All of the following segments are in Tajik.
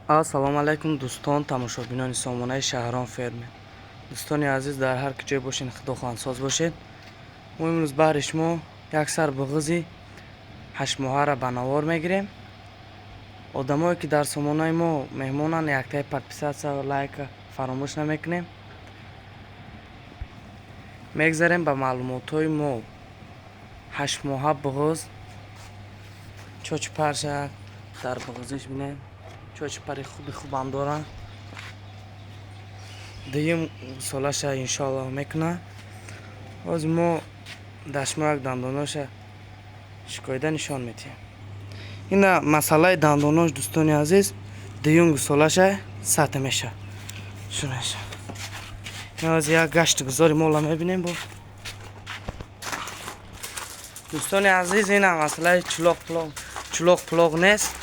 ассалому алайкум дӯстон тамошобинони сомонаи шаҳрон ферме. дӯстони азиз, дар ҳар куҷое бошед, худохоҳансоз бошед. мо имрӯз баҳри шумо як сар буғизи 8 моҳаро ба навор мегирем. одамое ки дар сомонаи мо меҳмонанд, яктаи подписатсия ва лайка фаромӯш намекунем. мегзарем ба маълумотҳои мо. 8 моҳа буғиз чочи парша дар буғизиш бинем. чочи пари хубам доранд. дуюм солаша иншоаллоҳ мекунад. ҳозир мо дашмо як дандоноша шикоида нишон медиҳем. ина масъалаи дандонош дӯстони азиз, дуюм солаша сатъ меша. шунаша. ҳозир як гашти гузори мола мебинем бо. дӯстони азиз, ина масъалаи чулоқ плоғ нест.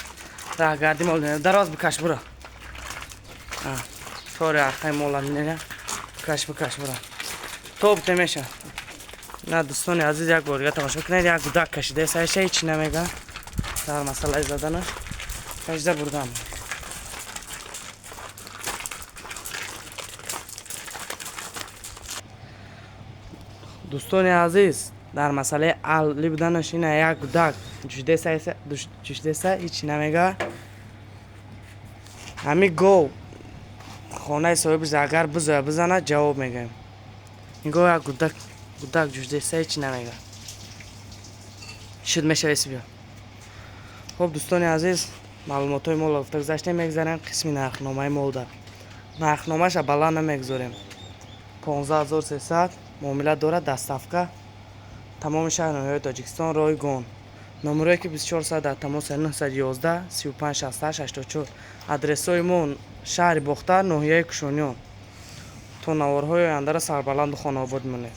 раҳгарди мол дароз бикаш бура. тори арқаи мола минея. бикаш бура. тоб темеша. на дӯстони азиз, як бор дига тамошо кунед. як гудак кашида саиша ҳеҷ чи намегӯяд дар масъалаи заданаш. кашида бурдам. дӯстони азиз, дар масъалаи алли буданаш ина як гудак ҷушдеса ҳеҷ чи намегӯяд. ҳамин гов хонаи соҳибаш агар бизоя бизанад ҷавоб мегӯем. ин гоҳ як гудак ҷушдеса ҳеҷ чи намегӯяд. шуд мешавеси биё. хуб дӯстони азиз, маълумотҳои мол гуфта гузаштем. мегзарем қисми нархномаи молда. нархномаша баланд намегзорем. 15300 муомила дорад. доставка тамоми шаҳри ноҳияи тоҷикистон, роҳи гон. номерое ки 24 дар тамос 911 35 68 84. адресои мо шаҳри бохтар, ноҳияи кушониён. то наворҳои ояндаро сарбаланду хонобод монед.